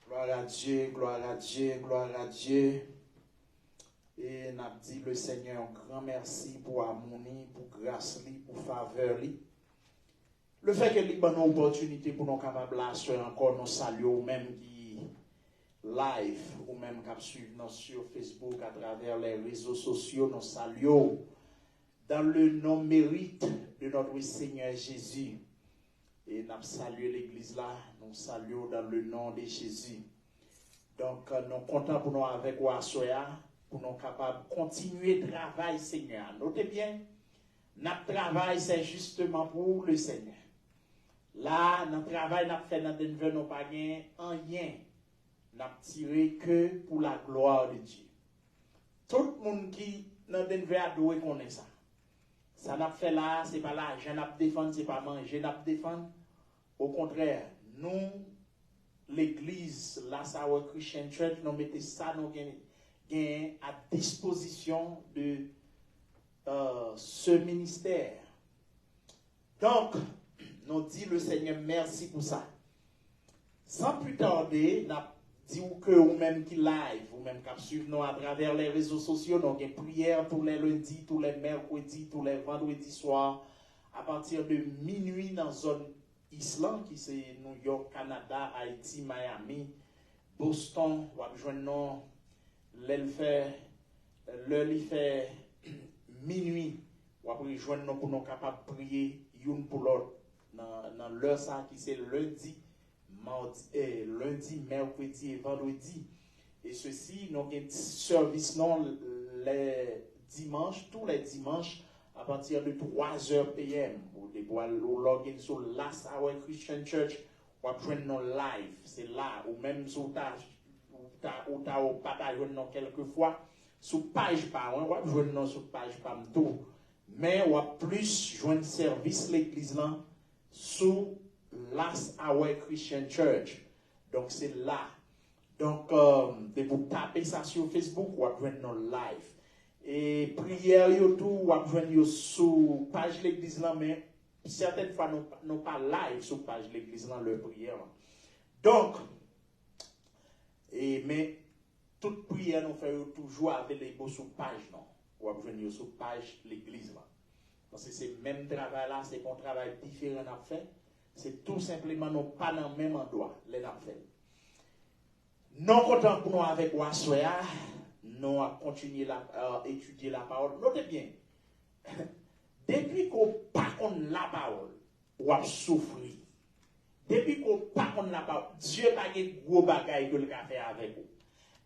Gloire à Dieu, gloire à Dieu, gloire à Dieu. Et n'a dit le Seigneur un grand merci pour amour, pour grâce, pour faveur. Le fait que nous avons une opportunité pour nous capables de encore nous saluer, ou même qui live, ou même qui suivent sur Facebook à travers les réseaux sociaux, nous saluons dans le nom mérite de notre Seigneur Jésus. Et nous saluons l'église là, nous saluons dans le nom de Jésus. Donc, nous sommes contents pour nous avec Wassoya, pour nous capables de continuer le travail, Seigneur. Notez bien, notre travail, c'est justement pour le Seigneur. Là, notre travail, nous fait dans Denver, nous pas rien, nous tiré que pour la gloire de Dieu. Tout le monde qui dans Denver a doué connaît ça. Ça n'a fait là, c'est pas l'argent n'a défendre, c'est pas manger n'a défendre. Au contraire, nous, l'église, la Sour Christian Church, nous mettons ça nous gain à disposition de ce ministère. Donc, nous disons le Seigneur merci pour ça. Sans plus tarder, nous disons que vous-même qui live, vous-même qui suivez nous à travers les réseaux sociaux, nous avons une prière tous les lundis, tous les mercredis, tous les vendredis soirs, à partir de minuit dans la zone Island, qui c'est New York, Canada, Haïti, Miami, Boston, ou rejoindre l'heure fait minuit, ou après rejoindre pour nous capables de prier une pour l'autre dans l'heure ça qui c'est lundi, mercredi et vendredi. Et ceci, nous avons un service non les dimanches, tous les dimanches à partir de 3h PM. Vous login sur la Sour Christian Church, ou joindre nos live, c'est là, ou même sur ta quelques fois, sur page par ou joindre sur page par tout. Mais ou plus joindre service l'église là sous la Sour Christian Church. Donc c'est là. Donc de vous taper ça sur Facebook ou joindre nos live. Et prière yo tout ou joindre sur page l'église là, mais certaines fois nous pas live sur page l'église là leur prière. Donc mais toute prière nous fait toujours avec les beaux sur page non ou joindre sur page l'église là. Parce que c'est même travail là, c'est un travail différent à faire. C'est tout simplement nous pas dans le même endroit les a fait. Non content pour nous avec Wassoya, nous a continué à étudier la parole. Notez bien. Depuis qu'on pas contre la parole, on a souffert. Depuis qu'on pas contre la parole, Dieu n'a pas de gros bagaille que le faire avec vous.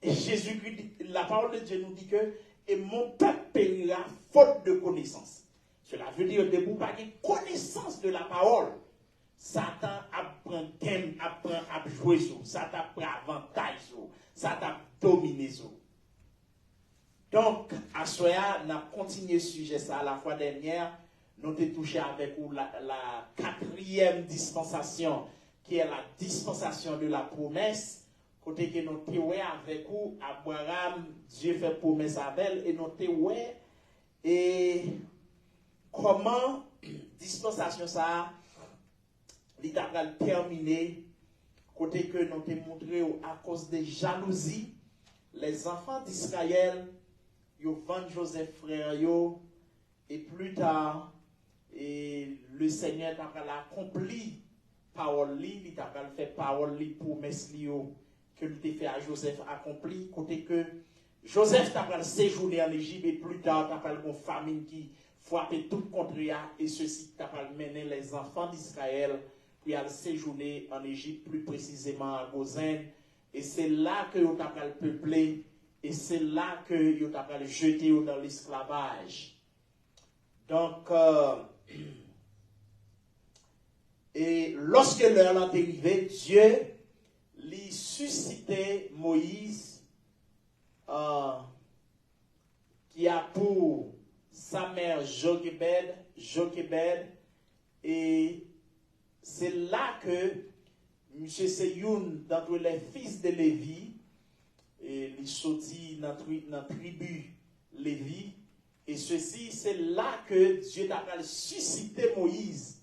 Et Jésus-Christ dit, la parole de Dieu nous dit que et mon peuple périra faute de connaissance. Cela veut dire que vous n'avez pas de connaissance de la parole. Satan apprend à jouer sur, Satan prend avantage sur, Satan domine sur. Donc, à Soya, on a continué ce sujet ça la fois dernière. Nous avons touché avec vous la quatrième dispensation, qui est la dispensation de la promesse. Côté que nous avons avec vous, Abraham, Dieu fait promesse avec elle, et nous avons et comment dispensation ça a terminé, côté que nous avons montré à cause de jalousie, les enfants d'Israël, ils vendent Joseph frère, et plus tard, et le Seigneur a accompli parole, il a fait parole, promesse que il fait à Joseph accompli, côté que Joseph a séjourné en Égypte, et plus tard, il a une famine qui frapper tout contre eux, et ceci t'a mené les enfants d'Israël puis à séjourner en Égypte, plus précisément à Goshen. Et c'est là que vous avez peuplé, et c'est là que vous avez jeté dans l'esclavage. Donc, et lorsque l'heure est arrivée, Dieu lui suscitait Moïse, qui a pour sa mère Jochebed, et c'est là que M. Seyoun, d'entre les fils de Lévi, et il sortit dans la tribu Lévi, et ceci, c'est là que Dieu a suscité Moïse.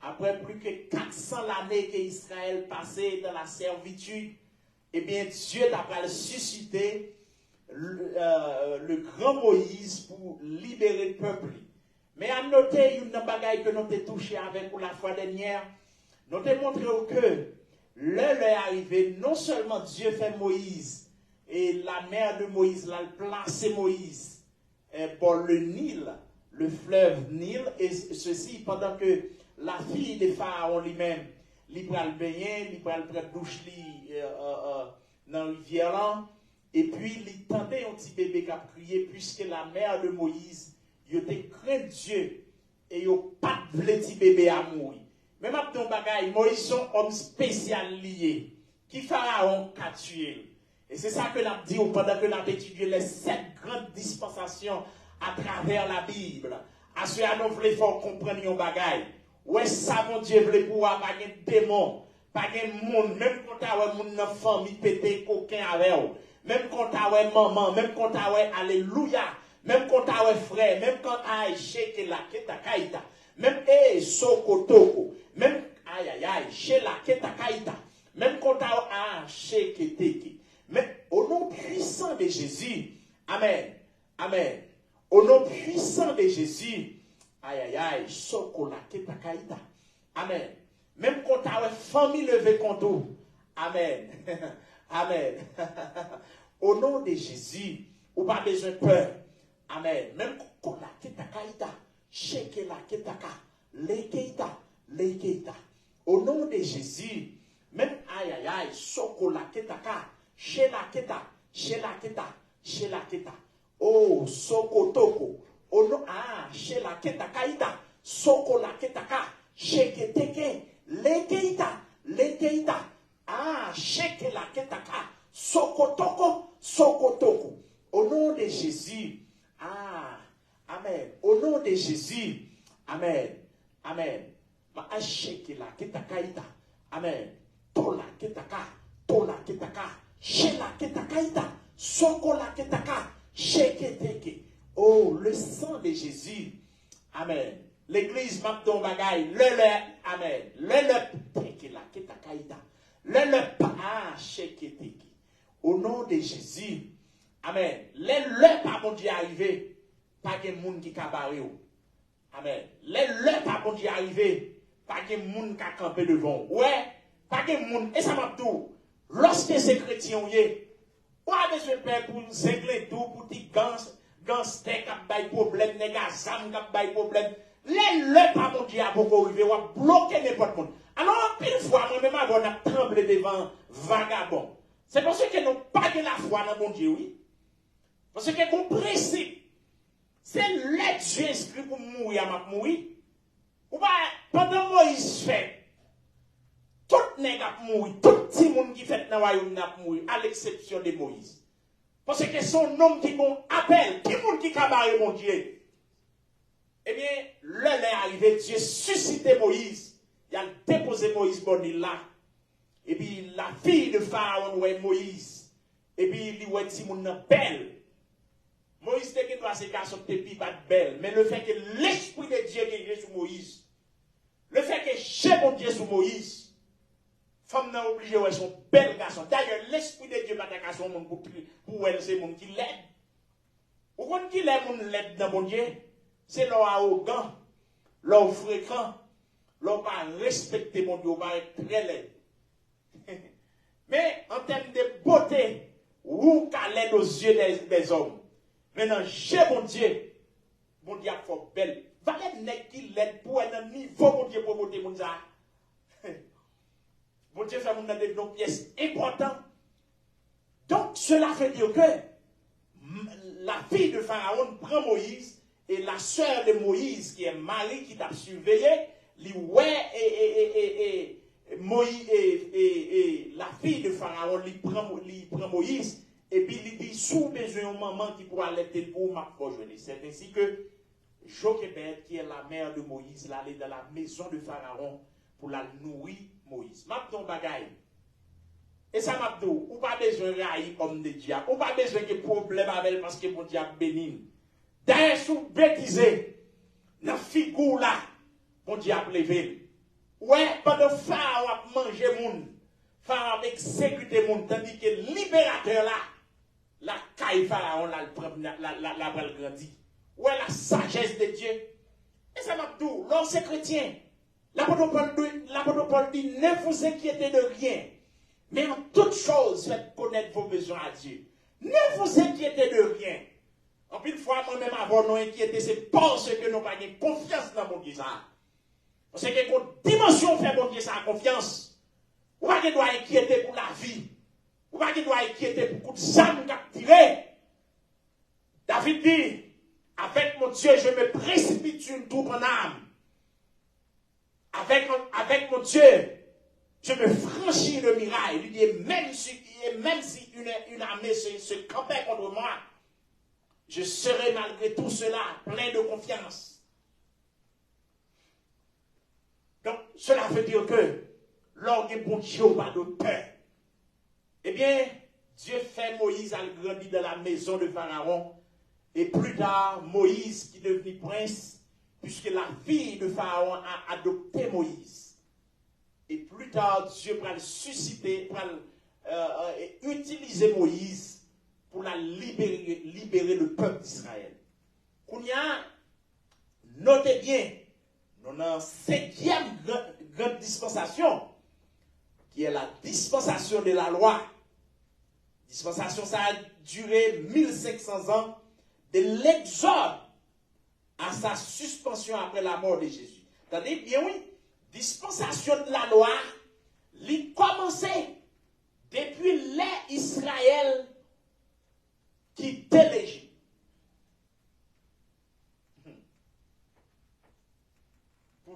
Après plus que 400 années qu'Israël passait dans la servitude, eh bien Dieu a suscité le grand Moïse pour libérer le peuple. Mais à noter une bagaille que nous avons touché avec pour la fois dernière, nous avons montré que l'heure est arrivée, non seulement Dieu fait Moïse, et la mère de Moïse l'a placé Moïse pour le Nil, le fleuve Nil, et ceci pendant que la fille de Pharaon lui-même, il va le baigner, il va le prendre douche dans la rivière là, et puis il tentait un petit bébé qui a crié, puisque la mère de Moïse, il était craint Dieu, et il n'a pas de petit bébé à mourir. Même après ton bagage, Moïse sont homme spécial lié, qui Pharaon a tué. Et c'est ça que l'on dit pendant que l'on étudie les 7 grandes dispensations à travers la Bible. À ce moment-là, nous voulons comprendre un bagage. Ouais, ça, mon Dieu, voulait pouvoir pas de démon, pas de monde, même quand tu as une famille pété coquin avec eux, même quand tu as maman, même quand tu as alléluia, même quand tu as frère, même quand tu as shake la ketakaita, même sokotoko, même chez la ketakaita, même quand tu as shake teki. Mais au nom puissant de Jésus, amen, amen, au nom puissant de Jésus, sokola ketakaita. Amen. Même quand tu as une famille levée contre toi. Amen. Amen. Au nom de Jésus, ou pas besoin de peur. Amen. Même quand la ketakaita, sheke la ketaka, lekeita, lekeita. Au nom de Jésus, même sokola ketaka, shela keta, shela keta, shela keta. Oh, sokotoko. Oh non, chez la ketakaita, soko la ketaka, sheketeke, lekeita, sheke la ketaka, sokotoko, sokotoko. Au nom de Jésus, amen. Au nom de Jésus, amen, amen. Ma sheke la ketakaita, amen. Tola ketaka, she la ketakaita, soko la ketaka, sheketeke. Oh, le sang de Jésus. Amen. L'église m'a ton bagaille. Amen. Au nom de Jésus. Amen. Le pas bon Dieu arrivé. Pas de monde qui cabaré. Amen. Le pas bon Dieu arrivé. Pas de monde qui a campé devant. Ouais. Pas de monde. Et ça m'a tout. Lorsque ces chrétiens y est, pas besoin de faire pour zingler tout, pour dire gangster qui a des problèmes, négazam qui a des problèmes. Le pas mon Dieu a beaucoup arrivé, ou a bloqué n'importe quoi. Alors, une fois, moi-même, on a tremblé devant vagabond. C'est parce que nous n'avons pas de la foi dans mon Dieu, oui. Parce que mon principe, c'est l'être Dieu inscrit pour mourir, à mourir. Ou pas, pendant Moïse fait, tout nèg a mourir, tout petit monde qui fait dans le royaume a mourir, à l'exception de Moïse. Parce que son homme qui bon appelle, qui monde qui cabaret mon Dieu. Eh bien, l'heure est arrivée, Dieu suscité Moïse. Il a déposé Moïse bon là. Et puis la fille de Pharaon ouais Moïse. Et puis il dit ouais ti moun belle. Moïse te que toi ces garçons te pi pas belle, mais le fait que l'esprit de Dieu est sur Moïse. Le fait que j'ai mon Dieu sur Moïse. Femme n'a obligé ouais son bel garçon. D'ailleurs, l'esprit de Dieu pas ta garçon pour elle c'est mon qui l'aide. Ou quand qui l'aide mon l'aide dans mon Dieu, c'est leur arrogant, leur fréquent, leur pas respecter mon Dieu, pas être très laid. Mais en termes de beauté, où qu'elle est aux yeux des hommes. Maintenant, j'ai mon Dieu Mon Dieu a fait belle. Valait nèg qui l'aide pour un niveau, mon Dieu, pour monter mon ça. Mon Dieu fait mon devenir une pièce importante. Donc, cela veut dire que la fille de Pharaon prend Moïse et la sœur de Moïse, qui est Marie, qui t'a surveillé, lui, ouais, Moïse et la fille de Pharaon lui prend Moïse et puis il dit sous besoin de maman qui pourra l'aider pour m'a rejoindre. C'est ainsi que Jochebed, qui est la mère de Moïse, allait dans la maison de Pharaon pour la nourrir Moïse. M'a ton bagaille. Et ça m'a dit, ou pas besoin de railler comme des diables, ou pas besoin de problème avec elle parce que mon diable béni. D'ailleurs, sous bêtisé, dans la figure là, mon diable levé. Ouais, pendant Pharaon a mangé moun, Pharaon a exécuté moun, tandis que le libérateur là, la caille Pharaon là, la balle grandit. Ouais, la sagesse de Dieu. Et ça m'a dit, lorsque chrétien, l'apôtre Paul dit, ne vous inquiétez de rien, mais en toute chose, faites connaître vos besoins à Dieu. Ne vous inquiétez de rien. En plus, fois, moi-même, avant nous inquiéter, c'est parce que nous n'avons pas confiance dans mon Dieu. Parce que une dimension fait mon Dieu ça confiance. Ou pas qu'il doit inquiéter pour la vie. Ou pas qu'il doit inquiéter pour toutes les âmes capturées. David dit, avec mon Dieu, je me précipite sur une troupe en âme. Avec mon Dieu, je me franchis le mirail. Il dit, même si une armée se campait contre moi, je serai malgré tout cela plein de confiance. Donc, cela veut dire que, lors du bon Dieu, pas de peur. Eh bien, Dieu fait Moïse grandir dans la maison de Pharaon. Et plus tard, Moïse qui est devenu prince, puisque la fille de Pharaon a adopté Moïse. Et plus tard, Dieu va le susciter, va utiliser Moïse pour la libérer le peuple d'Israël. Kounia, notez bien, nous avons une cinquième grande dispensation, qui est la dispensation de la loi. Dispensation, ça a duré 1500 ans, de l'exode à sa suspension après la mort de Jésus. Attendez bien, oui, dispensation de la loi, il commençait depuis l'Israël qui l'Égypte.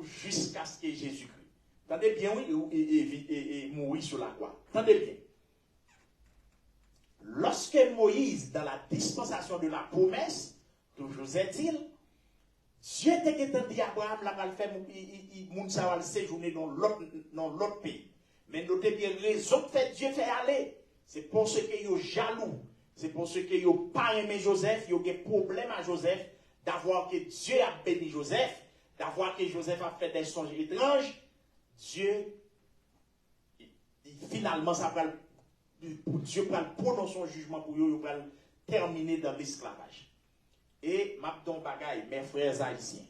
Jusqu'à ce que Jésus-Christ. Attendez bien, oui, et mourir sur la croix. Attendez bien. Lorsque Moïse, dans la dispensation de la promesse, toujours est-il, Dieu était dit à Abraham, là, va le faire, il va séjourner dans l'autre pays. Mais notez bien, raison que Dieu fait aller, c'est parce qu'il est jaloux, c'est parce qu'il n'a pas aimé Joseph, il y a des problèmes à Joseph, d'avoir que Dieu a béni Joseph, d'avoir que Joseph a fait des songes étranges. Dieu, finalement, ça va Dieu va prononcer son jugement pour eux, il va terminer dans l'esclavage. Et, m'abdon bagay, mes frères haïtiens,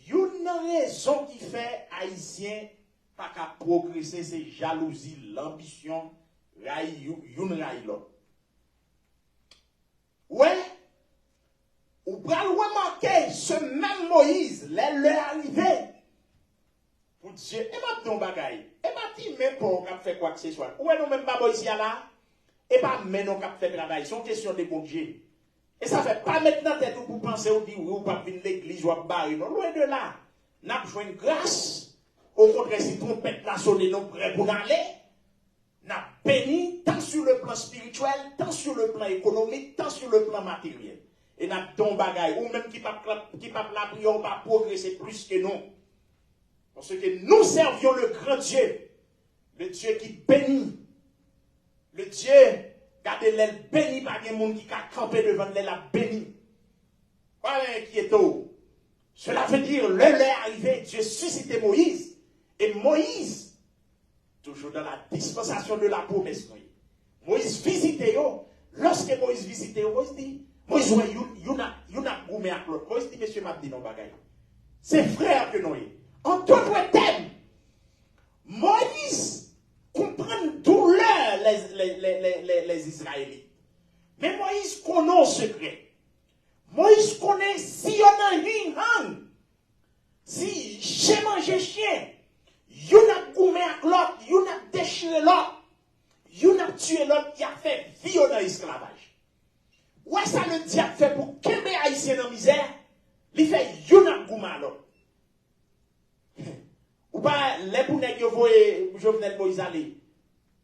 une raison qui fait haïtien pas qu'à progresser, c'est jalousie, l'ambition, une l'autre. Ouais, ou pral remarquer ce même Moïse, leur arrivé pour Dieu, et m'abdon bagay, et m'a dit même pas qu'on fait quoi que ce soit. Ou est nous même pas Moïse là, et pas même nous qu'on fait travail, c'est une question de bon Dieu. Et ça ne fait pas maintenant tête pour penser ou dire ou pas venir l'église ou à barrer. Non, loin de là. Nous avons besoin de grâce. Au contraire, si trompette la sonne, nous prêts pour aller. Nous avons béni tant sur le plan spirituel, tant sur le plan économique, tant sur le plan matériel. Et nous avons don bagaille. Ou même qui ne peut la prière, pas progresser plus que nous. Parce que nous servions le grand Dieu. Le Dieu qui bénit. Le Dieu. Regardez, l'aile béni par des gens qui a campé devant l'aile la béni. Voilà inquiétant. Cela veut dire, l'heure est arrivée, Dieu suscitait Moïse. Et Moïse, toujours dans la dispensation de la promesse, Moïse visitait eux. Lorsque Moïse visitait eux, Moïse dit, Moïse, il y a goumé à l'autre. Moïse dit, monsieur m'a dit non bagaille. C'est frère que nous. En d'autres termes, Moïse comprennent douleur les Israélites. Mais Moïse connaît un secret. Moïse connaît si on a une hang. Si j'ai mangé chien, you n'a goumé avec l'autre, you n'a déchiré l'autre, you n'a tué l'autre, il a fait viol dans l'esclavage. Ouais, ça le diable fait pour qu'un haïtien dans la misère, il fait you n'a goumé à l'autre. Ou pas, les pounets qui voient Jovenel Moïse aller,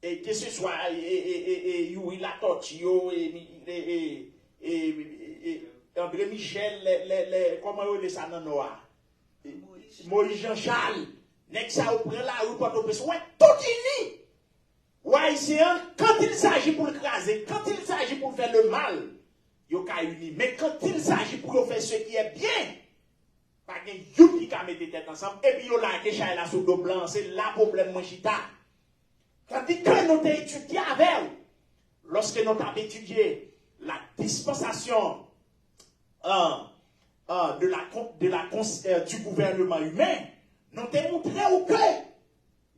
et que ce soit, la tortue, André Michel, comment on dit ça dans Noir? Moïse Jean-Charles, nek ça au prend la rue pour t'oppresser. Ouais, tout ini. Ouais, quand il s'agit pour le craser, quand il s'agit pour faire le mal, yo ka uni. Mais quand il s'agit pour faire ce qui est bien, pas gen yon qui ka mette tête ensemble, et puis yo la ke chay la sous dos blanc, c'est la problème mon chita. Tandis que nous avons étudié avec, lorsque nous avons étudié la dispensation du gouvernement humain, nous avons montré que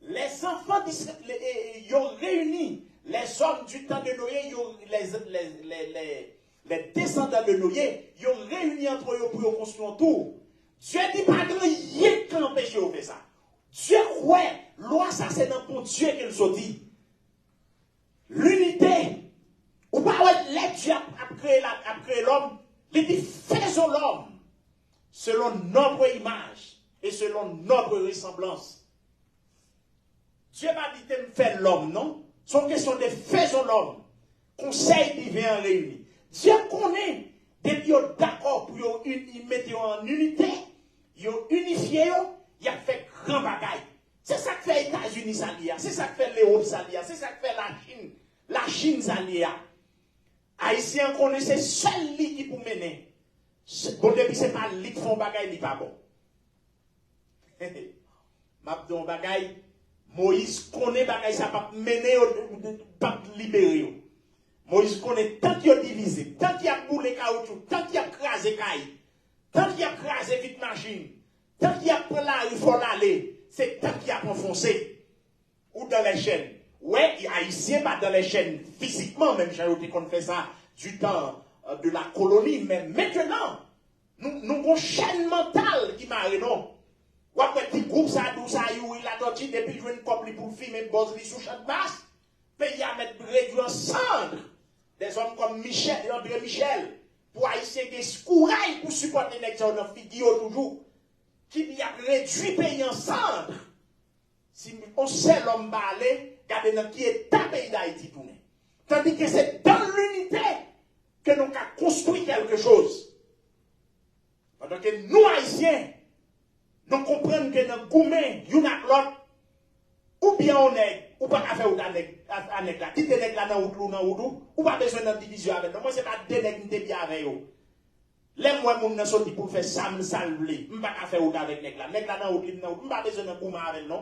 les enfants ils ont réuni les hommes du temps de Noé, les descendants de Noé, ils ont réuni entre eux pour construire un tour. Dieu dit pas grand yé qui empêche de faire ça. Dieu croit, loi ça c'est dans pour Dieu qu'il se dit. L'unité, ou pas les dieux a créé l'homme, il dit faisons l'homme selon notre image et selon notre ressemblance. Dieu va dit de faire l'homme, non? C'est une question de faisons l'homme. Conseil divin réuni. Dieu connaît, depuis d'accord pour mettre en unité, ils ont unifié, il a fait grand bagaille. C'est ça que fait les États-Unis, c'est ça que fait l'Europe, c'est ça que fait la Chine, Haïtien connaît c'est seul lit qui pour mener. Bon, depuis c'est pas lit qui font bagaille, il pas bon. Mabdon bagaille, Moïse connaît bagaille, ça pas mener, pas libérer. Moïse connaît tant qu'il a divisé, tant qu'il a boulé caoutchouc, tant qu'il a crasé caille, tant qu'il a crasé vite machine, tant qu'il a pris la rue, il faut l'aller, c'est tant qu'il a enfoncé. Ou dans les chaînes. Ouais, les Haïtiens, pas dans les chaînes physiquement, même j'ai qu'on fait ça du temps de la colonie, mais maintenant, nous avons une chaîne mentale qui m'a non. Ou après, petit groupe, ça, d'où ça, il a tortue, depuis jouer une couple pour filmer, boss, li sous chaque basse, pays à mettre réduit en cendre. Des hommes comme Michel, André Michel, pour Haïtiens qui se couraillent pour supporter les gens dans figure toujours, qui a réduit pays en cendre. Si on sait l'homme balé, regardez dans qui est ta pays d'Haïti tourné. Tandis que c'est dans l'unité que nous avons construit quelque chose. Pendant que nous, Haïtiens, nous comprenons que dans le gourmet, il y a l'autre, ou bien on est, ou pas qu'à faire autant avec là. Qui te nègre là dans l'autre, ou pas besoin de division avec nous. Moi, c'est pas deux nègres qui bien avec eux. Les moi, mon n'a sorti pour faire ça, me salver. Je ne pas qu'à faire autant avec nègre là. Nègre là dans l'autre, je ne pas besoin de gourmet avec nous.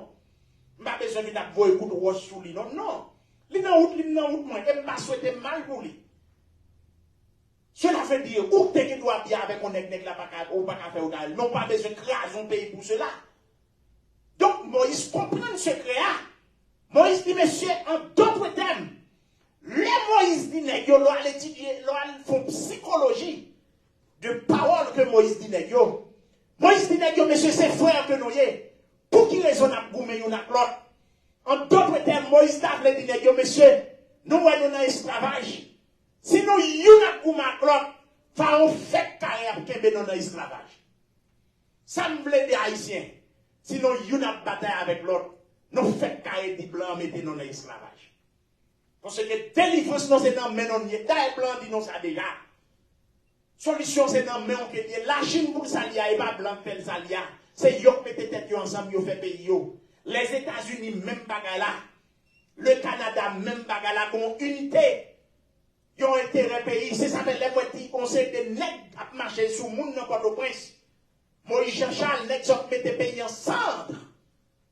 Je n'ai pas besoin de voir un coup de roche sur lui. Non, non. Li nan route, moi. Et je ne pas souhaiter mal pour lui. Cela veut dire, où tu qui doit bien avec un nègre là, ou pas qu'à faire autant. Non, pas besoin de craser un pays pour cela. Donc, Moïse comprend ce secret-là. Moïse dit, monsieur, en d'autres termes, les Moïse dit, nègre, l'on a étudié, l'on a fait psychologie de parole que Moïse dit, nègre. Moïse dit, nègre, monsieur, c'est frère que nous y est. Pour qui raison a goumé yon a l'autre? En d'autres termes, Moïse t'a dit, nègre, monsieur, nous voyons dans l'esclavage. Sinon, yon a goumé a l'autre, fa on fait carrière pour qu'il y ait dans l'esclavage. Ça me plaît des Haïtiens. Sinon, yon a bataille avec l'autre. Nous faisons carrière des blancs, mettez dans l'esclavage. Parce que délivrance, non, c'est dans le non, y est blanc, dit non, ça déjà. Solution, c'est dans le men, on dit, la Chine pour salia, et pas blanc, tel salia. C'est yo qui mettez tête ensemble, yo fait pays yo. Les États-Unis, même bagala. Le Canada, même bagala, ont unité. Ils ont intérêt pays. C'est ça que les petits conseils de nègres à marcher sous le monde, n'importe au prince. Moïse Jean-Charles, nègres qui mettent pays ensemble.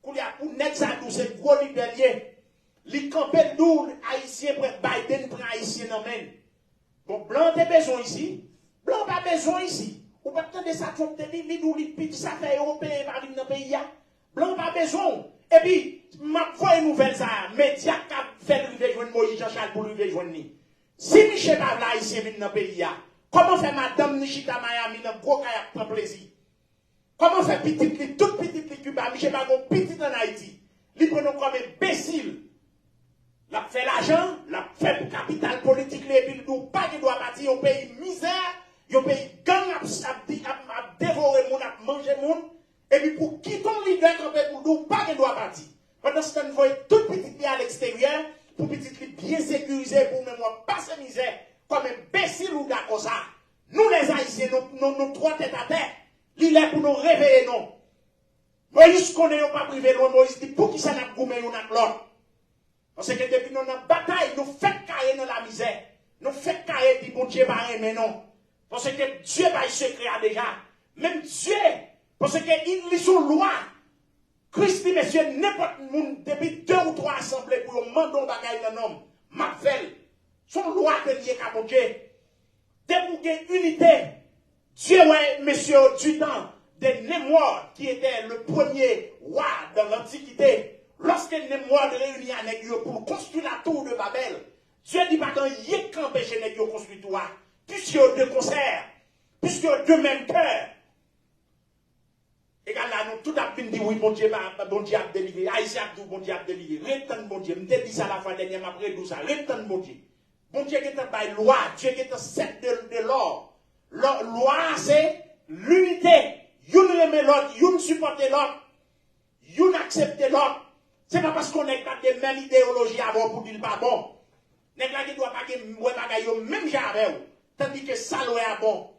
Pour nègres ça, c'est gros libéralier. Les campagnes d'où Haïtiens prennent Biden, prend Haïtien dans men. Bon, blanc a besoin ici. Blanc pas besoin ici. Ou pas attendre ça, faut te dire, l'idou, l'idou, ça fait européen par dans le pays. Blanc pas besoin. Et puis, ma foi une nouvelle ça, média qui fait le joindre Moïse Jean-Charles pour le joindre. Si Michel Pavla ici vient dans le pays, Comment faire madame Nishita Miami dans gros kayak prend plaisir? Comment faire petite, toute petite Cuba, Michel Bagon, petite en Haïti? Li prenons comme imbécile. La fait l'argent, la fait pour capital politique, les villes d'où pas qui doit partir au pays misère, au pays gang à dévorer moun, à manger moun, et puis pour qui ton leader campé pour d'où pas qui doit partir. Pendant ce temps, vous voyez toute petite vie à l'extérieur, pour petite vie bien sécurisée, pour même passer misère, comme imbécile ou d'accord ça. Nous les Haïtiens, nous trois têtes à terre, il est pour nous réveiller, non. Moïse connaît pas privé loin, Moïse dit pour qui ça n'a pas goumé ou n'a l'autre. Parce que depuis nous avons bataille, nous faisons carré dans la misère. Nous faisons carré, dit bon Dieu va mais non. Parce que Dieu va y secret déjà. Même Dieu, parce qu'il lit son loi. Christ dit, monsieur, n'importe monde, depuis 2 ou 3 assemblées pour demander un bagage d'un homme, Marvel, son loi que lié à bon Dieu. Dès pour unité, Dieu, ouais, monsieur, du temps, de Némoir, qui était le premier roi dans l'Antiquité. Lorsque Némoir réunit avec eux pour construire la tour de Babel, Dieu dit pas qu'il y a qu'empêcher les gens de construire tout ça, puisque deux concerts, puisque deux mêmes cœurs. Et là, nous tout a dit oui, bon Dieu a délivré, Haïtien a dit bon Dieu a délivré, rétend bon Dieu, je me dit ça la fois dernière, après tout ça, rétend bon Dieu. Bon Dieu qui est en loi, Dieu qui est en set de l'or. Loi, c'est l'unité. Une remet l'autre, une supporte l'autre, une accepte l'autre. C'est pas parce qu'on n'est pas de même idéologie avant pour dire pas bon. N'est pas qui doit pas que même j'avais. Tandis que ça est bon.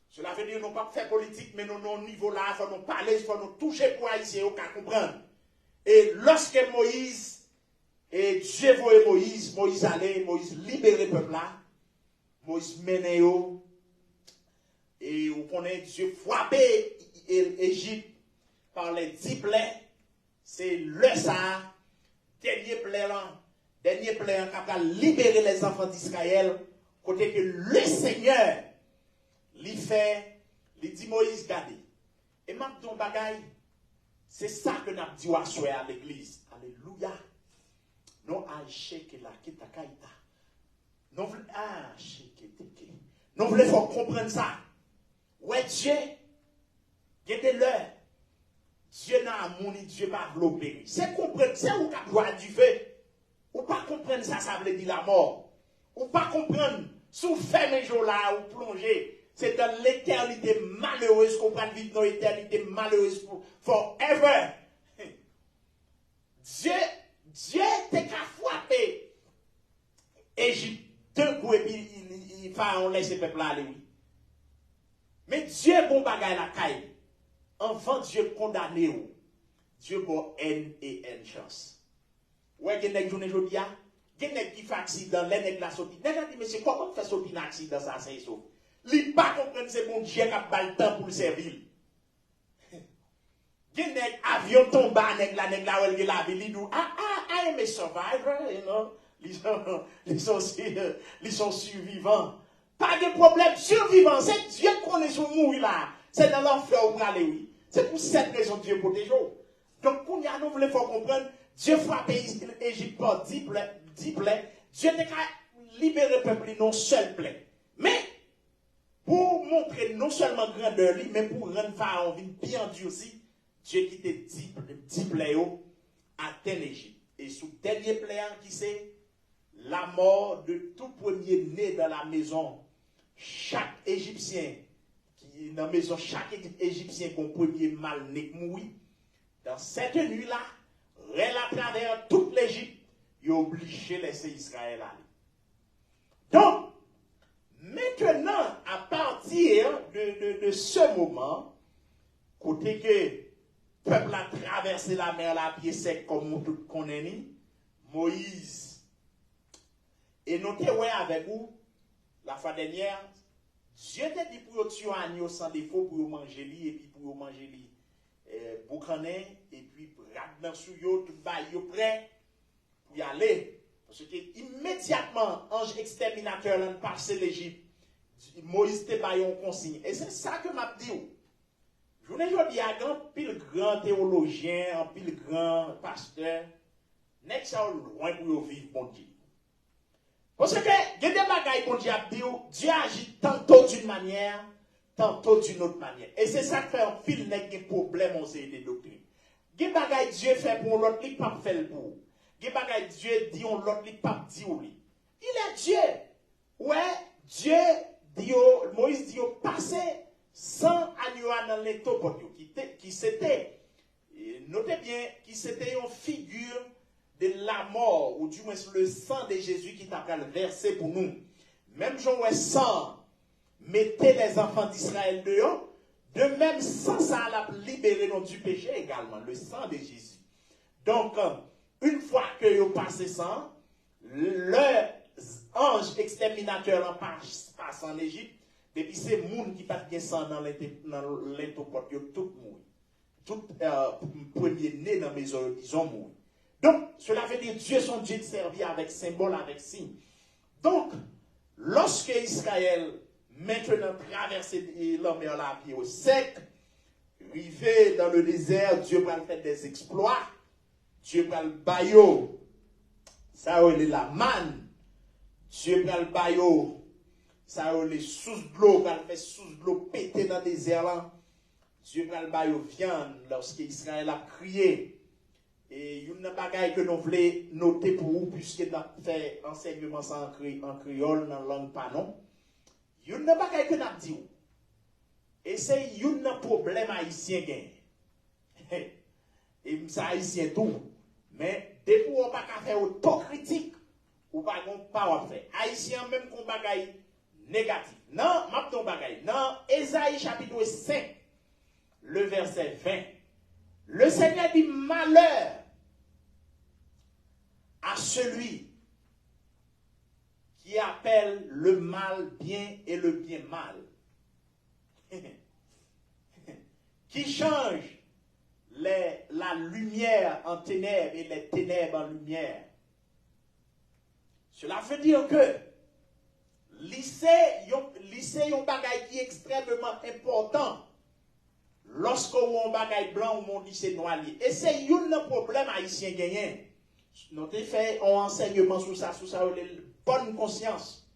Cela veut dire que nous ne pas faire politique, mais nous, au niveau là, il faut nous parler, il faut nous toucher pour Haïtiens, au cas comprendre. Et lorsque Moïse, et Dieu voyait Moïse, Moïse allait, Moïse libérait le peuple là, Moïse menait, et vous connaissez Dieu frappé l'Égypte par les 10 plaies. C'est le ça, dernier plaie qui a libéré les enfants d'Israël, côté que le Seigneur lui fait, lui dit Moïse, gardez. Et maintenant, bagaille, c'est ça que nous avons dit à l'église. Alléluia. Non, que la kitakaita. Non, non, voulez faut comprendre ça. Ouais, Dieu, gardez l'heure. Dieu n'a amour, Dieu pas développé. C'est comprendre, c'est où qu'a droit du feu. Ou pas comprendre ça, ça veut dire la mort. Ou pas comprendre, si vous faites mes jours là, ou plongez, c'est dans l'éternité malheureuse qu'on va vivre dans l'éternité malheureuse forever. Dieu t'es qu'à frapper Égypte d'un coup et puis il Pharaon laisse ce peuple là aller. Mais Dieu bon bagaille la caille. Enfant Dieu condamné ou. Dieu bon haine et haine chance. Ouais, il y a des journées aujourd'hui, il y a des qui fait accident, les nègres la sortie. Les nègres disent, mais c'est comment on fait sortir un accident, ça, c'est ça. Ils ne pas comprendre c'est bon Dieu qui a pas le temps pour le servir. Il y a des avions tombés, la nègre la où elle la ville, ils disent, I am a survivor, you know. Ils sont survivants. Pas de problème, survivants, c'est Dieu qui connaît son mourir là. C'est dans l'enfer où vous allez, oui. C'est pour cette raison que Dieu protège. Donc, pour nous, voulons faire comprendre, Dieu frappe l'Égypte par 10 plaies. Dieu a libéré le peuple non seul plaie. Mais, pour montrer non seulement grandeur, mais pour rendre Pharaon bien endurci, Dieu qui était 10 plaies atteint l'Égypte. Et sous dernier plaie, qui c'est la mort de tout premier né dans la maison. Chaque Égyptien, dans la maison, chaque Égyptien qui a un premier mal-né mouri. Dans cette nuit-là, à travers toute l'Égypte, il a obligé de laisser Israël aller. Donc, maintenant, à partir de ce moment, côté que le peuple a traversé la mer à pied sec comme nous tous connaissons, Moïse, et notez avec vous, la fois dernière, Dieu t'a dit pour tuer un agneau sans défaut, pour manger lui, et puis pour manger lui. Boucané, et puis dans sous yo, tout bail yo prêt pour y aller. Parce que immédiatement, ange exterminateur l'a passé l'Égypte. Moïse te baillé en consigne. Et c'est ça que m'a dit. Je vous dis à grand pile grand théologien, un pile grand pasteur, n'est-ce pas loin pour vivre bon Dieu. Parce que, il y a des bagailles qu'on dit à Dieu agit tantôt d'une manière, tantôt d'une autre manière. Et c'est ça qui fait un fil des problèmes aux des doctrines. Il y a des bagailles Dieu fait pour l'autre, il pas fait pour. Il y a des bagailles Dieu dit on l'autre, il pas dit ou lui. Il est Dieu. Ouais, Dieu dit, Moïse dit, passé 100 années dans les topos, qui c'était, notez bien, qui c'était une figure de la mort, ou du moins le sang de Jésus qui t'a versé pour nous. Même Jean ouais sang, mettez les enfants d'Israël dehors, de même sang ça a libéré nous du péché également, le sang de Jésus. Donc, une fois que vous passez ça, le ange exterminateur en passe en Égypte, depuis c'est monde qui passe bien sang dans l'intoport, tout mourir. Tout premier né dans mes oreilles, ils ont mouru. Donc, cela veut dire Dieu son Dieu servi avec symbole, avec signe. Donc, lorsque Israël maintenant traversé la mer la pied au sec, arrivé dans le désert, Dieu va faire des exploits. Dieu va le baillot. Ça c'est la manne. Dieu va le baillot. Ça c'est sous de l'eau, va faire sous de l'eau péter dans le désert là. Dieu va le baillot viande lorsque Israël a crié. Et il y a une bagaille que nous voulons noter pour vous, puisque nous avons fait enseignement en créole, dans la langue panon. Il y a une bagaille que nous avons dit. Et c'est un problème haïtien. Et c'est haïtien tout. Mais depuis qu'on ne peut pas faire autocritique, ou pas faire. Haïtien même qu'on bagaille négatif. Non, je vais bagaille. Non, Ésaïe chapitre 5, le verset 20. Le Seigneur dit malheur à celui qui appelle le mal bien et le bien mal. Qui change la lumière en ténèbres et les ténèbres en lumière. Cela veut dire que lycée un bagage qui est extrêmement important. Lorsqu'on a un bagage blanc ou un lycée noir. Et c'est un problème haïtien gagné. Nous avons fait un enseignement sur ça, bonne conscience.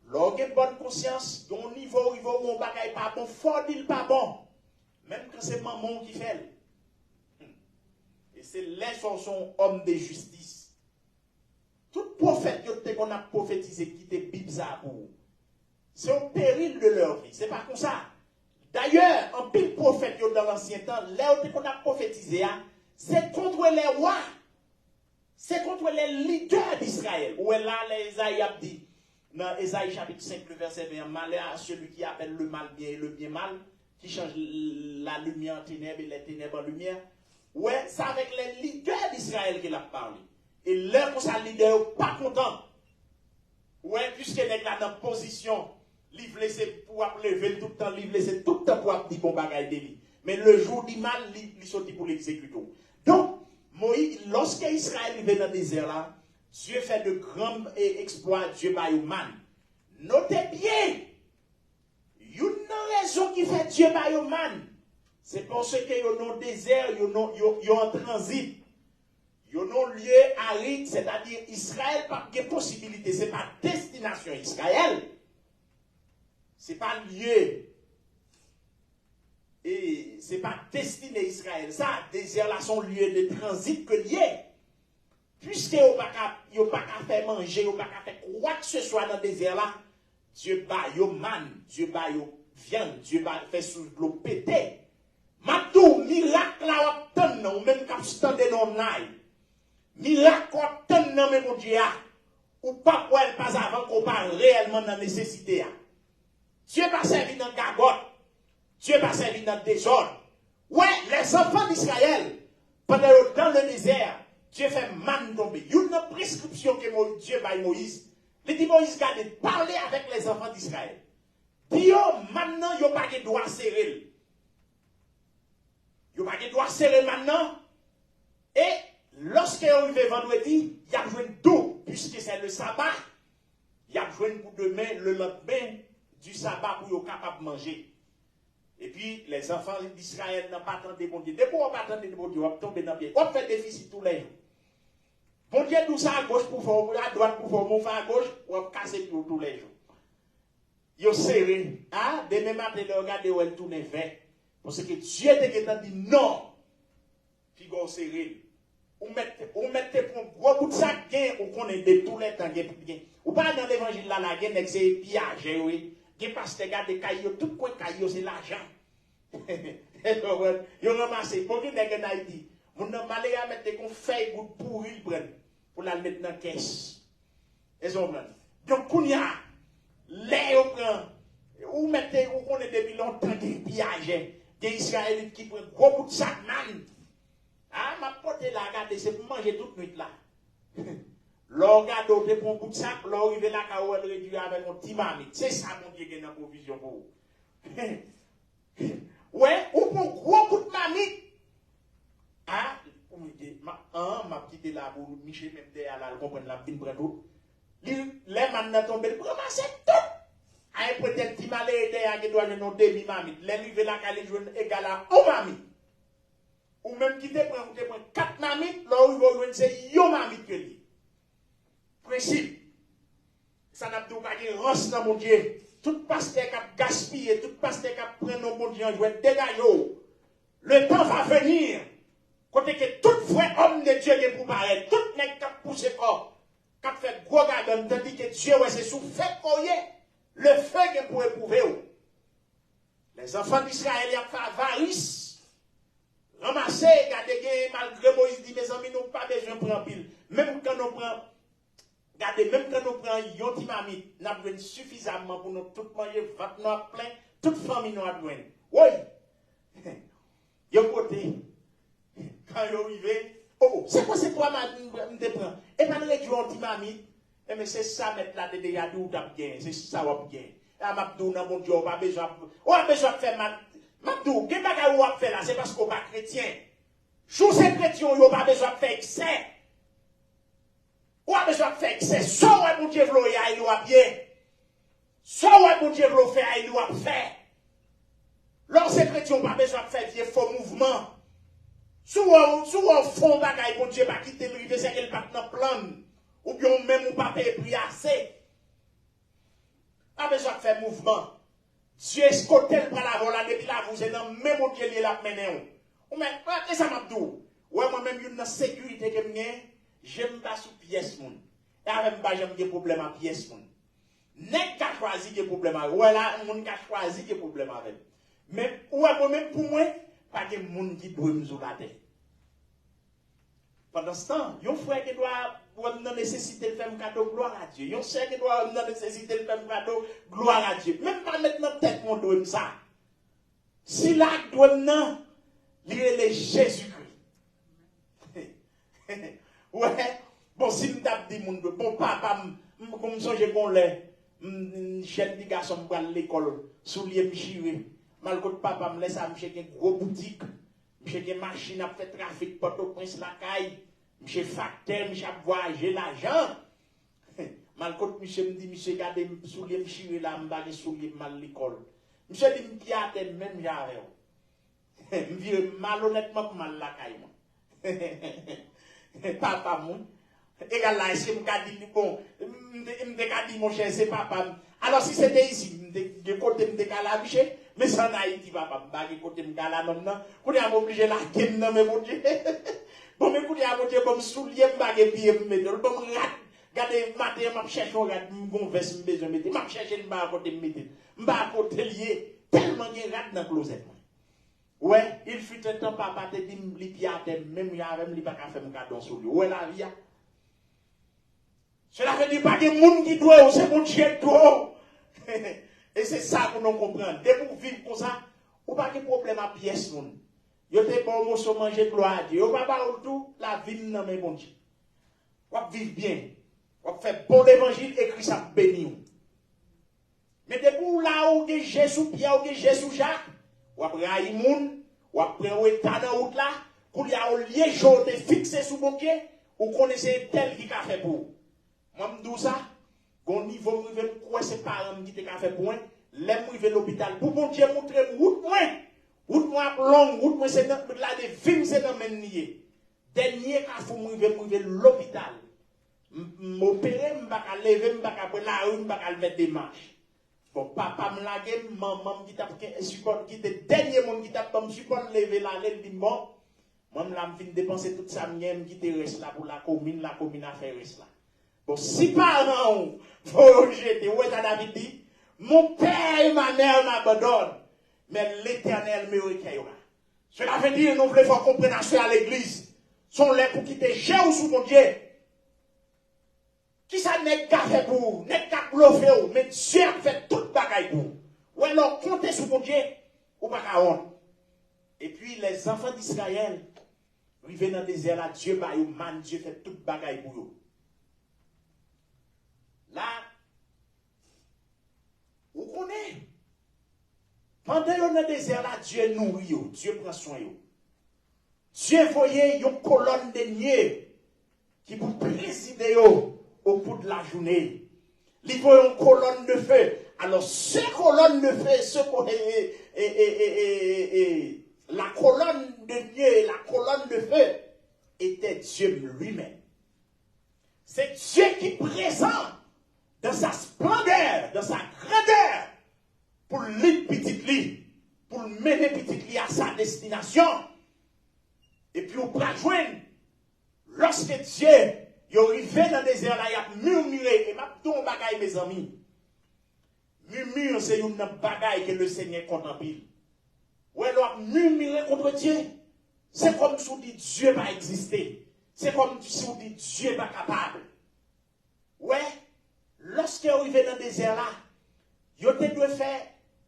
Lorsqu'on a une bonne conscience, au niveau où on bagage pas bon, fort il pas bon. Même quand c'est maman qui fait. Et c'est les sont hommes de justice. Tout prophète qu'on a prophétisé qui était Bibza pour vous. C'est au péril de leur vie. C'est pas comme ça. D'ailleurs, en pile prophète dans l'ancien temps, les qu'on a prophétisé, c'est contre les rois. C'est contre les leaders d'Israël. Où est là, les Isaïe a dit, dans Isaïe chapitre 5, le verset 20, malheur à celui qui appelle le mal bien et le bien mal, qui change la lumière en ténèbres et les ténèbres en lumière. Ouais, c'est avec les leaders d'Israël qu'il a parlé. Et leur pour sa leader pas content. Ouais, puisque les gars dans position, livre laissé pour lever tout le temps, livre laissé tout le temps pour dire bon bagaille de lui. Mais le jour du mal, il sortit pour l'exécuter. Donc, Moïse, lorsque Israël est dans le désert là, Dieu fait de grands exploits, Dieu va au man. Notez bien, une raison qui fait Dieu va au man, c'est parce que y a dans le désert, y a en transit. Il y a un lieu aride, c'est-à-dire Israël n'a pas de possibilité, ce n'est pas destination Israël. Ce n'est pas lieu. Et ce n'est pas destiné Israël. Ça, désert là, son lieu de transit que lié. Puisque il n'y a pas qu'à faire manger, il n'y a pas qu'à faire quoi que ce soit dans le désert là, Dieu bat yo man, Dieu bat yo viande, Dieu bat fait sous l'eau pété. Matou, miracle là, ou même quand tu t'en non naï. Miracle tant nan men mon Dieu ou pas pour elle pas avant qu'on parle réellement dans nécessité. Dieu pas servi dans gagotte. Dieu pas servi dans désordre. Ouais, les enfants d'Israël pendant dans le désert, Dieu fait man tomber. Il y a une prescription que Dieu va Moïse. Il dit Moïse garde parler avec les enfants d'Israël. Dio maintenant yo pas de droit serrer. Yo pas de droit serrer maintenant et lorsque on arrive vendredi, il y a besoin d'eau, puisque c'est le sabbat. Il y a besoin pour demain, le lendemain du sabbat pour être capable de manger. Et puis, les enfants d'Israël n'ont pas attendu bon Dieu. Dès qu'on n'a pas attendu bon Dieu, on va tomber dans le pied. On fait déficit tous les jours. Bon Dieu, tout ça à gauche pour faire, à droite pour faire, mon faire à gauche, on va casser tout tous les jours. Yo serré, ah, demain matin, de regarder où elle tourne vers. Parce que Dieu te dit non. Figo serré. Ou mettez pour un gros bout de sac, ou qu'on est de tous les temps, ou pas dans l'évangile là, la gain, c'est piage, oui. Qui passe, regarde, caillou, tout quoi caillou, c'est l'argent. Yo ramassé, pour qui n'est-ce en Haïti? Mon homme malé à mettre qu'on fait goutte pourri, pour la mettre dans la caisse. Et ça, donc, qu'on y a, les au prend, ou mettez, ou qu'on est depuis longtemps des pillages, des Israélites qui prennent gros bout de sac, man. Ah, ma pote là, regardez, c'est pour manger toute nuit là. L'on regarde, on prend un bout de sac, l'on arrive là, quand on réduit avec un petit mamite. C'est ça, mon Dieu, qui est dans la provision pour vous. Ouais, ou prend un gros bout de mamite. Ah, ma petite là, pour Michel, même derrière là, comprendre la fin de tout. Les man tombé, pour ramasser tout. Ah, peut-être petit malé derrière qui doit jouer nos demi mamite. Les livres là, quand les jouent égal à un mamite. Ou même qui te prend 4 mamites, là où ils vont jouer, c'est yon mamite que lui. Principe. Ça n'a pas de rance dans mon Dieu. Tout pasteur qui a gaspillé, tout pasteur qui a pris nos bon Dieu en jouet, dégagez. Le temps va venir. Côté que tout vrai homme de Dieu qui pour paraître, tout n'est qu'à pousser corps, qu'à faire gros garden, tandis que Dieu, ouais, c'est sous fait coyer, le feu qu'il pour éprouver. Les enfants d'Israël, il y a fait avarice. Ramasser, regardez, malgré Moïse dit, mes amis, nous n'avons pas besoin de prendre pile. Même quand nous prenons, regardez, même quand nous prenons yon timamite, nous avons suffisamment pour nous tout manger, vat nous plein, toute famille nous a besoin. Oui. Yon côté, quand yon arrive, oh, c'est quoi ces 3 mamite me prend? Et pas de réduire yon timamite, mais c'est ça, mettre là, de regarder où t'as bien, c'est ça, ou bien. Ah, m'abdou, non, mon Dieu, on a besoin de faire mal. Mabdou, qu'est-ce que vous avez fait là? C'est parce qu'on n'est pas chrétien. Sous ces chrétiens, vous n'avez pas besoin de faire excès. Vous avez besoin de faire excès. Soit vous Dieu veut y aller, vous bien. Soit vous Dieu veut faire, il doit faire. Lorsque ces chrétiens n'ont pas besoin de faire vieux faux mouvements. Soit vous font bagaille pour Dieu pas quitter le rive, c'est qu'elle part dans plan. Ou bien même ou pas payer prix assez. Pas besoin de faire mouvement. Dieu est côté pour la voler depuis là, vous êtes dans le même Dieu qui l'a mené. Ou mais, qu'est-ce que ça m'a dit? Ouais, moi-même, une sécurité que j'aime pas sous pièce. Et avec moi, j'aime des problèmes à pièce. N'est qu'à choisir des problèmes avec. Ouais, là, on a choisi des problèmes avec. Mais, ouais, moi-même, pour moi, pas de monde qui doit me soulever. Pendant ce temps, il y a un frère qui doit nécessiter de faire un cadeau, gloire à Dieu. Il y a un frère qui doit nécessiter de faire un cadeau, gloire à Dieu. Même pas maintenant, tête mon doigt ça. Si là, doit non, il est Jésus-Christ. Ouais, bon, si je tape dit mon bon papa, comme ça, j'ai qu'on l'est, jeune petit garçon, pour aller à l'école, soulier me chiré. Malgré papa me laisse à me chercher une grosse boutique. J'ai des machines à faire trafic, Port-au-Prince, la caille. J'ai facteur, j'ai voyagé l'argent. Malgré monsieur me dit, monsieur, regardez, soulier me chiré là, me soulier mal l'école. Monsieur dit, me piate même j'avais. Me vire malhonnêtement pour mal la caille. Papa, moi. Égal là, est-ce que me dit, bon, me dit, mon cher, c'est papa. Alors si c'était ici, de côté me décala, monsieur. Mais ça n'a été papa, je vais côté m'gala non non. Quand on obligé la game non mais mon Dieu. Bon mais quand on Dieu comme soulier m'bagé pied me mettre. Bon regardez matin m'a chercher regarde mon veste me besoin mettre. M'a chercher m'ba côté me mettre. M'ba côté lié tellement gen rat dans closet. Ouais, il fut un temps papa te dit li piate même y avait li pas ka faire cadeau sur lui. Ouais la vie. Cela veut dire pas que monde qui doit c'est mon Dieu doit. Et c'est ça que nous comprenons. Dès que vous vivez comme ça, vous n'avez pas de problème à pièce. Vous avez bon mot sur manger gloire à Dieu. Vous n'avez pas tout la vie dans mes bon Dieu. Vous vivez bien. Vous faites bon l'évangile, écrit ça béni. Mais dès que vous là où Jésus Pierre, où Jésus Jacques, vous avez raillé moun, vous avez pris un état dans la route là, pour y avoir un lieu jaune fixé sous mon pied, vous connaissez tel qui a fait pour vous. Moi, je dis ça. Au niveau où quoi c'est parents qui te fait point, l'aime où l'hôpital. Pour mon Dieu montrer route moins long, route moins c'est là des films c'est dans men nié. Dernier cas, il faut m'arriver l'hôpital. M'opérer, m'baka lever, m'baka prendre la rue, m'baka mettre des marches. Bon, papa me lage, maman qui t'a support, qui était dernier monde qui t'a pas me support lever la l'aile, dit bon, moi me la fin dépenser toute sa mienne qui te reste là pour la commune a fait reste là. Bon, si parents, faut jeter, ouais, ça David dit, mon père et ma mère m'abandonnent, mais l'Éternel me recueillera. Cela veut dire, nous voulons faire compréhension à l'église, sont là pour quitter chez ou sous mon Dieu. Qui ça n'est qu'à faire pour vous, n'est qu'à bluffer, mais Dieu a fait toute bagaille pour vous. Ou alors, comptez sur mon Dieu, ou pas qu'à honte. Et puis, les enfants d'Israël, arrivés dans le désert là, Dieu, bah, man, Dieu fait toute bagaille pour vous. Là, vous connaissez. Pendant que dans le désert là, Dieu nourrit, Dieu prend soin. Dieu voyait une colonne de nuée qui vous préside au bout de la journée. Il faut une colonne de feu. Alors, ces colonnes de feu, la colonne de nuée, la colonne de feu, était Dieu lui-même. C'est Dieu qui est présent dans sa splendeur, dans sa grandeur, pour l'île petite lit, pour mener petite lit à sa destination. Et puis, on peut joindre, lorsque Dieu est arrivé dans le désert, là, il a murmuré, et m'a dit un bagaille, mes amis. Murmure, c'est une bagaille que le Seigneur contemple. Ou alors, murmurer contre Dieu, c'est comme si on dit Dieu va exister. C'est comme si on dit Dieu pas capable. Ouais, lorsqu'il est arrivé dans le désert, là, il a dû faire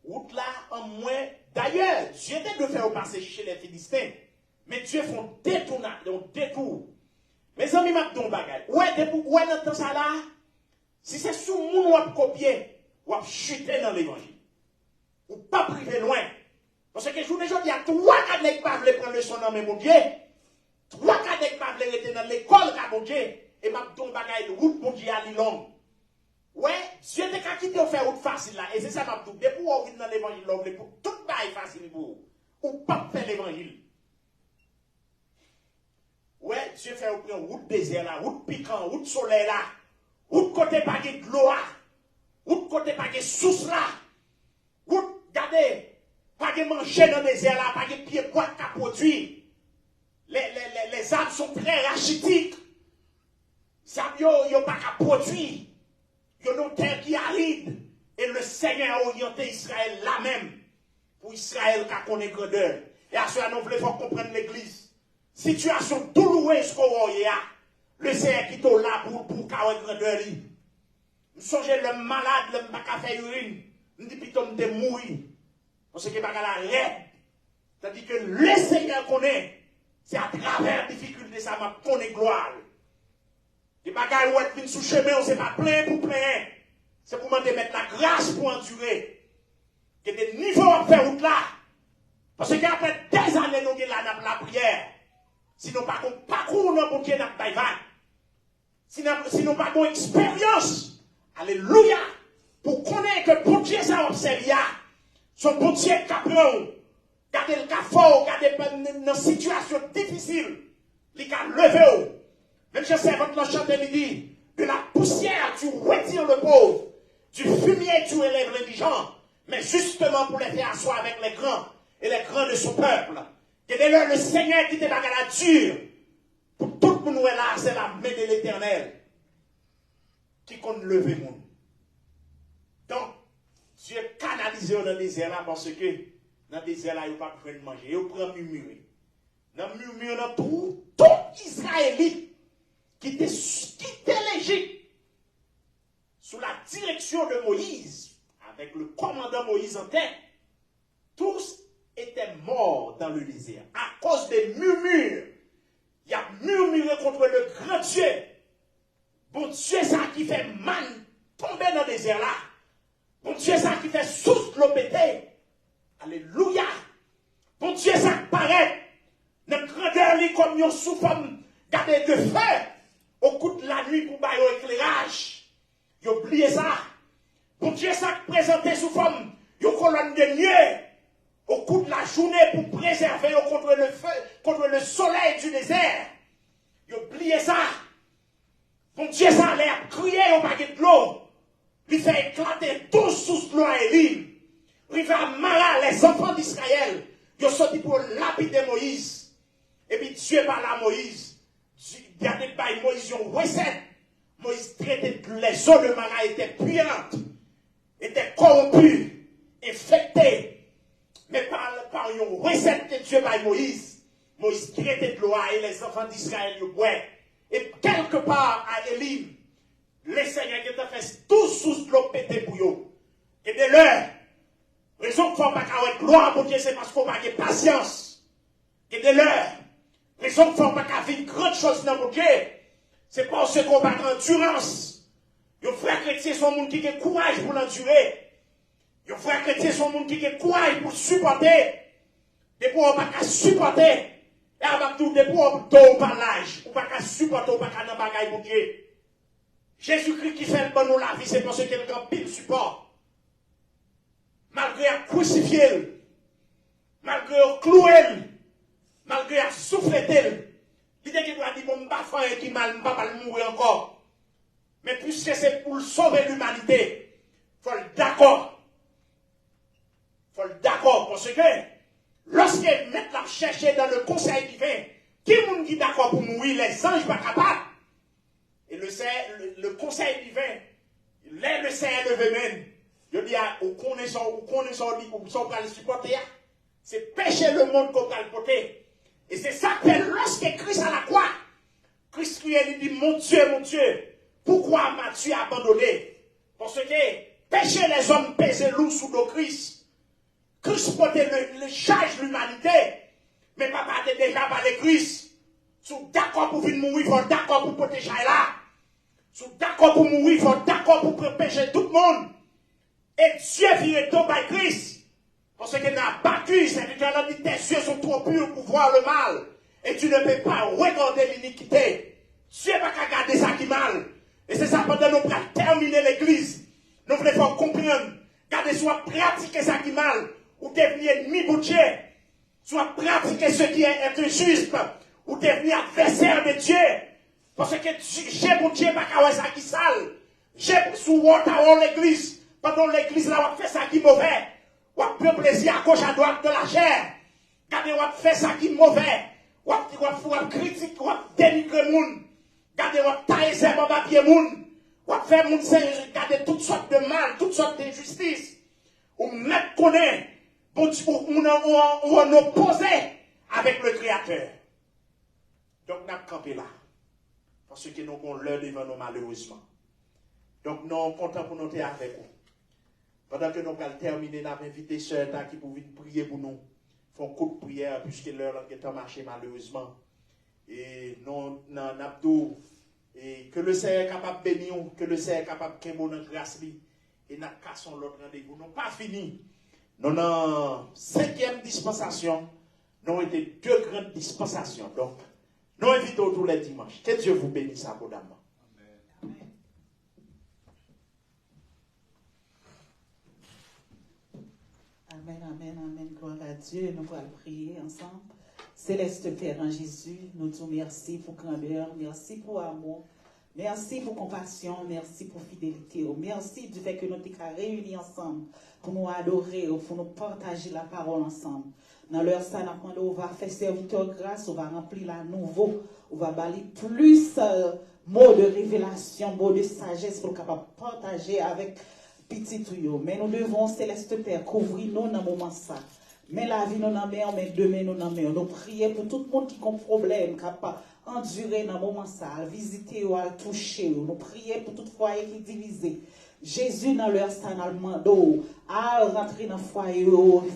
route là en moins. D'ailleurs, Dieu a dû faire passer chez les Philistins. Mais Dieu fait un détour. Mes amis, m'a dit un bagage. Ouais, dans temps ça là, si c'est sous mon ou à copier, ou à chuter dans l'évangile. Ou pas priver loin. Parce que je vous dis, il y a 3 cadets qui peuvent prendre le son dans mon Dieu. 3 cadets qui peuvent rester dans l'école, mon Dieu. Et m'a dit un bagage de route, mon Dieu, à l'île. Ouais, Dieu te qu'à quitter faire route facile là. Et c'est ça m'a dit. Depuis où on dans l'évangile, pour tout bail facile pour vous. Ou pas faire l'évangile. Ouais, Dieu fait une route désert là, route piquant, route soleil là, route côté pas de l'eau là, route côté pas de source là, route, regardez, pas de manger dans le désert là, pas de pieds bois qu'à produire. Les arbres sont très rachitiques. Ça n'a pas qu'à produire. Il y a une terre qui est aride. Et le Seigneur a orienté Israël là même. Pour Israël qui connaît grandeur. Et à cela, nous voulons comprendre l'église. Situation douloureuse qu'on a, le Seigneur qui est là pour carrer grandeur. Je songe le malade, le pas faire urine. Je dis plutôt de mourir. Parce que pas la raide. C'est-à-dire que le Seigneur connaît. C'est à travers les difficultés ça m'a connaît gloire. Les bagages où être venu sous chemin, c'est pas plein pour plein. C'est pour me mettre la grâce pour endurer. Que des niveaux à faire route là. Parce qu'après des années, nous avons la prière. Sinon, pas qu'on parcours dans mon Dieu n'a pas sinon, pas qu'on expérience. Alléluia. Pour connaître que bon Dieu ça observe. Son bon Dieu capron. Gardez le cas fort, gardez dans une situation difficile. Il a levé. Même je sais, votre chanteur lui dit, de la poussière, tu retires le pauvre. Du fumier, tu élèves l'indigent. Mais justement pour les faire asseoir avec les grands et les grands de son peuple. Et dès lors, le Seigneur qui te bagarre la dure. Pour tout le monde là, c'est la main de l'Éternel. Qui compte lever le monde. Donc, Dieu canalise dans le désert là parce que dans le désert là, il n'y a pas besoin de manger. Il prend murmurer. Dans le murmure, dans tout Israélite qui était quitté l'Égypte sous la direction de Moïse, avec le commandant Moïse en tête, tous étaient morts dans le désert à cause des murmures. Il a murmuré contre le grand Dieu. Bon Dieu, ça qui fait man tomber dans le désert là. Bon Dieu, ça qui fait source de l'eau péter. Alléluia. Bon Dieu, ça qui paraît. Notre grandeur, comme nous sous forme gardé de feu au coup de la nuit pour bailler éclairage. Vous oubliez ça. Bon Dieu, ça qui présenté sous forme de colonne de nuée au coup de la journée pour préserver contre le feu, contre le soleil du désert. Ils ont oublié ça. Bon Dieu, ça a l'air crier au paquet de l'eau. Il fait éclater 12 sources de l'eau à Élim. Il va marrer les enfants d'Israël. Ils ont sorti pour lapider Moïse. Et puis Dieu parle à Moïse. Il y a des bails, Moïse, ils ont recette. Moïse traitait les eaux de Mara étaient puantes, étaient corrompues, infectées. Mais par une recette que Dieu par Moïse, Moïse traitait de l'eau et les enfants d'Israël le boivent. Et quelque part à Élim, les seigneurs qui ont fait tout sous l'eau pété pour eux. Et de l'heure, raison qu'il ne faut pas avoir gloire pour Dieu, c'est parce qu'on n'a pas de patience. Et de l'heure, raison qu'il ne faut pas vivre grande chose dans mon Dieu, c'est parce qu'on n'a pas d'endurance. Les frères chrétiens sont des gens qui ont courage pour l'endurer. Les frères chrétiens sont des gens qui ont courage pour supporter. Des fois, on ne peut pas supporter. Et avant tout, des fois, on ne peut pas l'âge. On ne peut pas supporter, on ne peut pas faire bagaille pour Dieu. Jésus-Christ qui fait le bon nous la vie, c'est parce qu'il y a un pile support. Malgré à crucifier, malgré à clouer, malgré à souffler, l'idée qu'il doit dire, mon bafan qui mal, ne va pas mourir encore. Mais puisque c'est pour sauver l'humanité, il faut le d'accord. Il faut le d'accord, parce que lorsque mettre la chercher dans le conseil divin, qui est dit d'accord pour mourir, les anges ne sont pas capables. Et le conseil divin, le Seigneur levé même, je dis à ou connaissant, ou sont pas le supporter, c'est pécher le monde qu'on va le porter. Et c'est ça que lorsque Christ à la croix, Christ lui dit, mon Dieu, pourquoi m'as-tu abandonné? Parce que pécher les hommes pèse lourd sous le Christ. Christ portait le charge de l'humanité, mais papa était déjà par le Christ. Sous d'accord pour venir mourir, il faut d'accord pour protéger là. Sous d'accord pour mourir, il faut d'accord pour protéger tout le monde. Et Dieu vient tomber par Christ. Parce qu'il n'a pas battu, c'est-à-dire que tes yeux sont trop purs pour voir le mal. Et tu ne peux pas regarder l'iniquité. Dieu va pas garder ça qui mal. Et c'est ça pendant nous pour terminer l'église. Nous voulons comprendre. Gardez soit pratiquer ça qui mal. Ou devenir ennemi pour Dieu. Soit pratiquer ce qui est injuste. Ou devenir adversaire de Dieu. Parce que j'ai pour Dieu pas qu'à ça qui sale. J'ai sous l'église. Pendant l'église là, on fait ça qui mauvais. On peut plaisir à gauche à droite de la chair. Regardez, on fait ça qui mauvais. On critique, on dénigre le monde. Regardez, on taille ses bons papiers monde. On fait monde, regardez toutes sortes de mal, toutes sortes d'injustices. On met connaît, on oppose avec le Créateur. Donc, nous avons campé là. Parce que nous avons l'heure devant nous malheureusement. Donc, nous sommes contents pour nous être avec vous. Pendant que nous allons terminer, nous avons invité Sœur qui pour venir prier pour nous. Font un coup de prière, puisque l'heure est en marché malheureusement. Et nous avons et que le Seigneur est capable de bénir, que le Seigneur est capable de créer notre grâce. Et nous cassons l'autre rendez-vous. Nous n'avons pas fini. Nous avons 5e dispensation. Nous avons été 2 grandes dispensations. Donc, nous invitons tous les dimanches. Que Dieu vous bénisse abondamment. Amen, amen, amen. Gloire à Dieu. Nous allons prier ensemble. Céleste Père en Jésus, nous te remercions pour grandeur, merci pour amour, merci pour compassion, merci pour fidélité. Merci du fait que nous sommes réunis ensemble pour nous adorer, pour nous partager la parole ensemble. Dans l'heure ça, on va faire serviteur grâce, on va remplir la nouveau, on va balayer plus mots de révélation, mots de sagesse pour capable partager avec petit tuyau. Mais nous devons, Céleste Père, couvrir nous dans le moment ça. Mais la vie nous en met, mais demain nous en met. Nous prions pour tout le monde qui a un problème, qui n'a pas enduré dans le moment ça, à visiter ou à toucher. Nous prions pour tout foyer qui est divisé. Jésus, dans leur stand, à rentrer dans le foyer,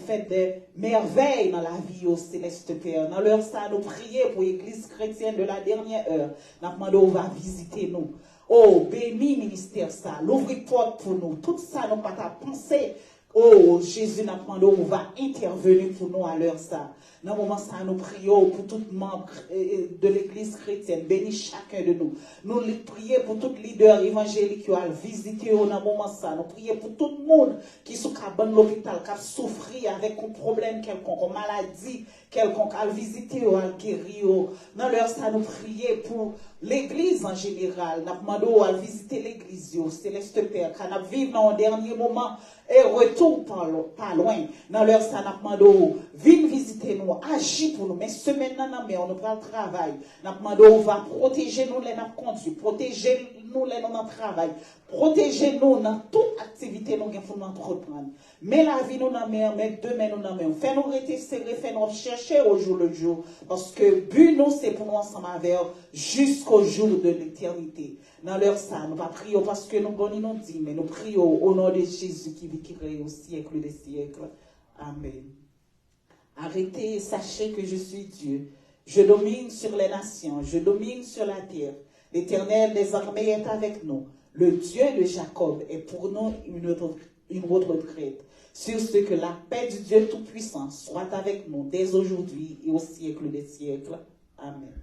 fait des merveilles dans la vie au Céleste Père. Dans leur stand, nous prions pour l'église chrétienne de la dernière heure. Nous demandons, va visiter nous. Oh, béni ministère ça, l'ouvrir porte pour nous. Tout ça, nous pas ta pensée. Oh, Jésus, n'a demandé, on va intervenir pour nous à l'heure ça. Dans le moment ça, nous prions pour tout membre de l'église chrétienne. Bénis chacun de nous. Nous prions pour tout leader évangélique qui a visité dans le moment ça. Nous prions pour tout le monde qui est sous l'hôpital, qui a souffert avec un problème quelconque, une maladie quelconque, à visiter ou à guérir. Dans l'heure ça, nous prions pour l'église en général. Nous demandons à visiter l'église, Céleste Père, qui a vécu dans le dernier moment et retour pas loin. Dans l'heure ça, nous demandons, viens visiter nous, agis pour nous. Mais semaine mais on nous prend le travail. Nous demandons, on va protéger nous les nous conduit, protéger nous les nous travail, protéger nous dans toute activité nous pour nous entreprendre. Mais la vie nous dans main, mais demain nous dans main. Fais-nous rester serrés, fais-nous chercher au jour le jour. Parce que but nous, c'est pour nous ensemble avec jusqu'au jour de l'éternité. Dans leur ça, nous ne prions pas parce que nous nous dit, mais nous prions au nom de Jésus qui vit, qui règne au siècle des siècles. Amen. Arrêtez, sachez que je suis Dieu. Je domine sur les nations, je domine sur la terre. L'Éternel des armées est avec nous. Le Dieu de Jacob est pour nous une retraite. Sur ce que la paix du Dieu Tout-Puissant soit avec nous dès aujourd'hui et au siècle des siècles. Amen.